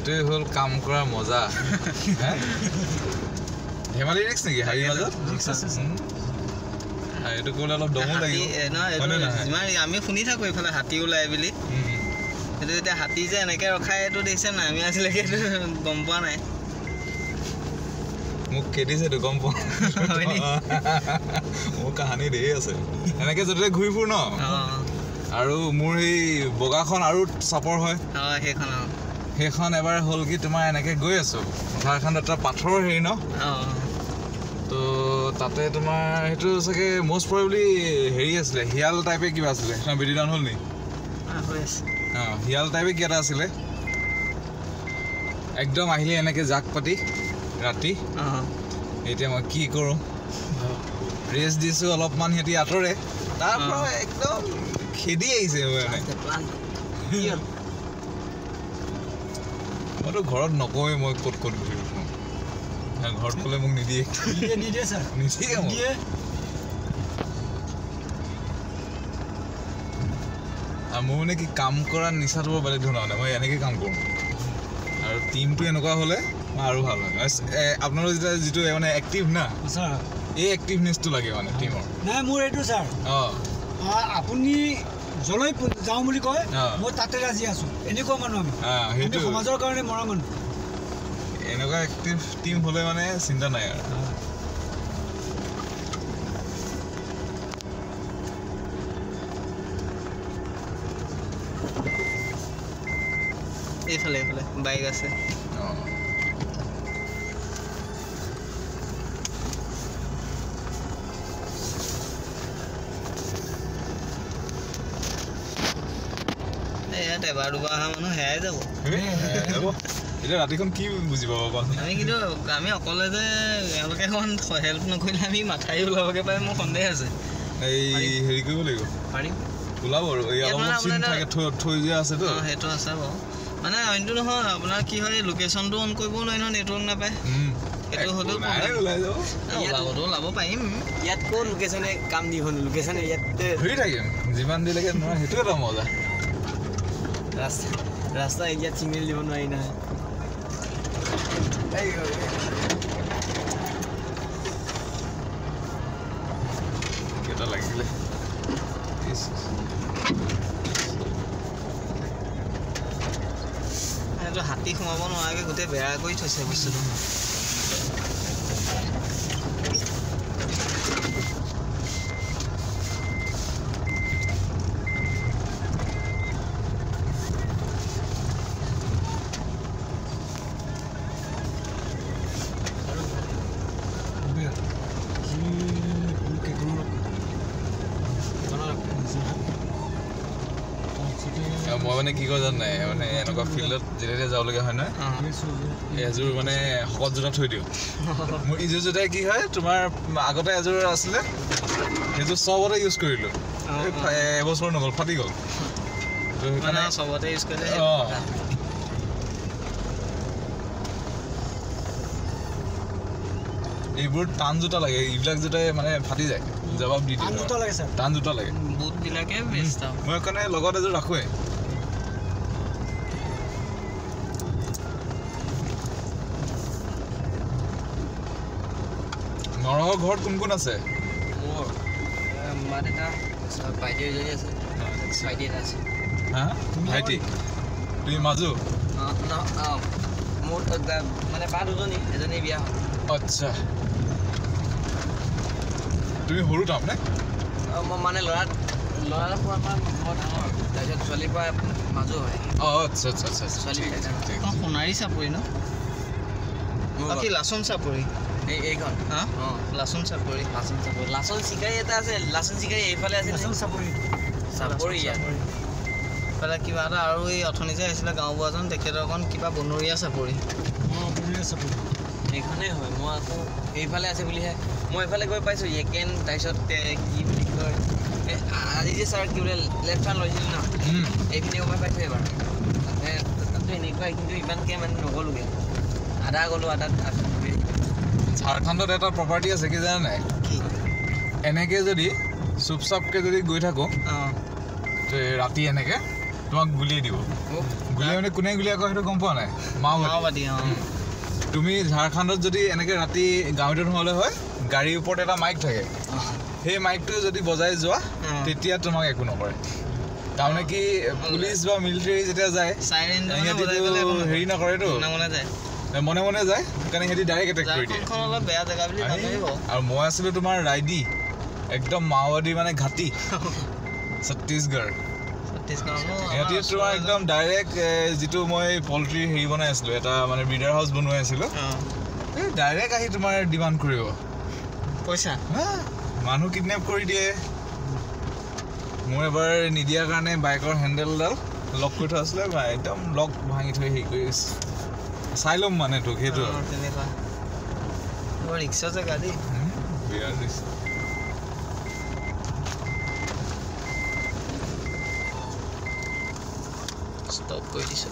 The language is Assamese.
এইটোৱে হ'ল কাম কৰা মজা ধেমালি ৰিক্স নেকি হাৰি মাজত এইটো ক'লে অলপ দমো লাগিব আমি শুনি থাকো এইফালে হাতী ওলাই বুলি সেইটো যেতিয়া হাতী যে এনেকে ৰখাই এইটো দেখিছে নাই আমি আজিলৈকে গম পোৱা নাই মোক কেদিছেতো গম পোৱা মোৰ কাহানী ধেৰ আছে এনেকে য'তে ঘূৰি ফুৰ ন আৰু মোৰ সেই বগাখন আৰু চাপৰ হয় সেইখন এবাৰ হ'ল কি তোমাৰ এনেকে গৈ আছো পথাৰখন এটা পাথৰৰ হেৰি ন তো তাতে তোমাৰ সেইটো চাগে মষ্ট প্ৰবেবলি হেৰি আছিলে হিয়াল টাইপে কিবা আছিলে বিডিডাউন হ'ল নি হিয়াল টাইপে কি এটা আছিলে একদম আহিলে এনেকে জাক পাতি ৰাতি এতিয়া মই কি কৰোঁ ৰেষ্ট দিছোঁ অলপমান সিহঁতি আঁতৰে তাৰপৰা একদম খেদি আহিছে মইতো ঘৰত নকওঁৱেই মই ক'ত ক'ত ঘূৰি ফুৰোঁ ঘৰত ক'লে মোক নিদিয়ে মোৰ মানে কি কাম কৰা নিচাটো বৰ বেলেগ ধৰণৰ মানে মই এনেকৈ কাম কৰোঁ আৰু টিমটো এনেকুৱা হ'লে আৰু ভাল হয় আপোনালোকৰ যেতিয়া যিটো মানে এক্টিভ না এই এক্টিভনেছটো লাগে মানে টিমৰ নাই মোৰ এইটো ছাৰ আপুনি জলৈ যাওঁ বুলি কয় মই তাতে ৰাজি আছোঁ এনেকুৱা মানুহ আমি সেইটো সমাজৰ কাৰণে মৰা মানুহ এনেকুৱা এক্টিভ টিম হ'লে মানে চিন্তা নাই আৰু এইফালে এইফালে বাইক আছে এবাৰ দুবাৰ অহা মানুহ হেৰাই যাব এতিয়া ৰাতিখন কি বুজি পাব আমি কিন্তু আমি অকলে যে এওঁলোকে এখন হেল্প নকৰিলে আমি মাথাই ওলাবগে পাৰে মোৰ সন্দেহ আছে এই হেৰি কৰিব লাগিব পাৰিম ওলাব আৰু এই অলপ চিন থাকে থৈ যে আছে তো সেইটো আছে বাৰু মানে অইনটো নহয় আপোনাৰ কি হয় লোকেশ্যনটো অন কৰিবও নোৱাৰি নহয় নেটৱৰ্ক নাপায় সেইটো হ'লেও ওলাই যাব ওলাবতো ওলাব পাৰিম ইয়াত ক'ত লোকেশ্যনে কাম দি হ'ল লোকেশ্যনে ইয়াত ঘূৰি থাকিম যিমান দিলৈকে নহয় সেইটো এটা মজা ৰাস্তা ইয়াত চিগনেল দিব নোৱাৰি নহয় কেইটা লাগিলে এইটো হাতী সোমাব নোৱাৰাকৈ গোটেই বেয়া কৰি থৈছে বস্তুটো মই মানে কি কয় জান নাই মানে এনেকুৱা ফিল্ডত যেতিয়া যাবলগীয়া হয় নহয় এযোৰ মানে শকত জোতা থৈ দিওঁ মোৰ ইযোৰ জোতাই কি হয় তোমাৰ আগতে এযোৰ আছিলে সেইযোৰ চবতে ইউজ কৰিলোঁ এবছৰ নগ'ল ফাটি গ'ল চবতে ইউজ কৰিলে এইবোৰ টান জোতা লাগে এইবিলাক জোতাই মানে ফাটি যায় জবাব দি দিয়ে টান জোতা লাগে বুটবিলাকে বেষ্ট মই সেইকাৰণে লগত এযোৰ ৰাখোৱেই নৰহৰ ঘৰত কোন কোন আছে মোৰ মা দেউতা ভাইটি এজনী আছে ভাইটি এটা আছে ভাইটি তুমি মাজু মোৰ মানে বা দুজনী এজনী বিয়া হ'ল আচ্ছা তুমি সৰু তাৰমানে মই মানে ল'ৰা পৰা মই ডাঙৰ তাৰপিছত ছোৱালীৰ পৰা মাজু হয় আচ্ছা আচ্ছা আচ্ছা ছোৱালী সোণাৰী চাপৰি ন কি লাচন চাপৰি এইখন লাচন চাপৰি লাচন চিকাৰী এটা আছে লাচন চিকাৰী এইফালে আছে চাপৰি এইফালে কিবা এটা আৰু এই অথনি যে আহিছিলে গাঁওবুঢ়াজন তেখেতৰ অকণ কিবা বনৰীয়া চাপৰি এইখনেই হয় মই আকৌ এইফালে আছে বুলিহে মই এইফালে গৈ পাইছোঁ একেন তাৰপিছত কি বুলি কয় আজি যে ছাৰ কি বোলে লেফ্ট টাৰ্ণ লৈছিলোঁ ন এইখিনি মই পাইছোঁ এবাৰ তাতো এনেকুৱা কিন্তু ইমানকৈ মানে নগ'লোগৈ আধা গ'লোঁ আধা ঝাৰখণ্ডত এটা প্ৰপাৰ্টি আছে কি জানা নাই এনেকৈ যদি চুপ চাপকৈ যদি গৈ থাকোঁ ৰাতি এনেকৈ তোমাক গুলিয়াই দিব গুলিয়াই মানে কোনে গুলিয়াই কয় সেইটো গম পোৱা নাই মাওবাদী তুমি ঝাৰখণ্ডত যদি এনেকে ৰাতি গাঁৱত নহ'লে হয় গাড়ীৰ ওপৰত এটা মাইক থাকে সেই মাইকটো যদি বজাই যোৱা তেতিয়া তোমাক একো নকৰে তাৰমানে কি পুলিচ বা মিলিটাৰী যেতিয়া যায় হেৰি নকৰেতো মনে মনে যায় সেইকাৰণে সিহঁতি ডাইৰেক্ট এটেক কৰি দিয়ে আৰু মই আছিলোঁ তোমাৰ ৰাইডি একদম মাওবাদী মানে ঘাটি ছত্তীশগড় সিহঁতি তোমাৰ একদম ডাইৰেক্ট যিটো মই পল্ট্ৰি হেৰি বনাই আছিলোঁ এটা মানে ব্ৰিডাৰ হাউচ বনোৱাই আছিলোঁ ডাইৰেক্ট আহি তোমাৰ ডিমাণ্ড কৰিব পইচা মানুহ কিডনেপ কৰি দিয়ে মোৰ এবাৰ নিদিয়াৰ কাৰণে বাইকৰ হেণ্ডেলডাল লক কৰি থোৱা আছিলে একদম লক ভাঙি থৈ হেৰি কৰি চাই ল'ম মানে তোক সেইটো ৰিক্সা জেগা দেই বিৰাট ৰিক্সা ষ্টপ কৰি দিছোঁ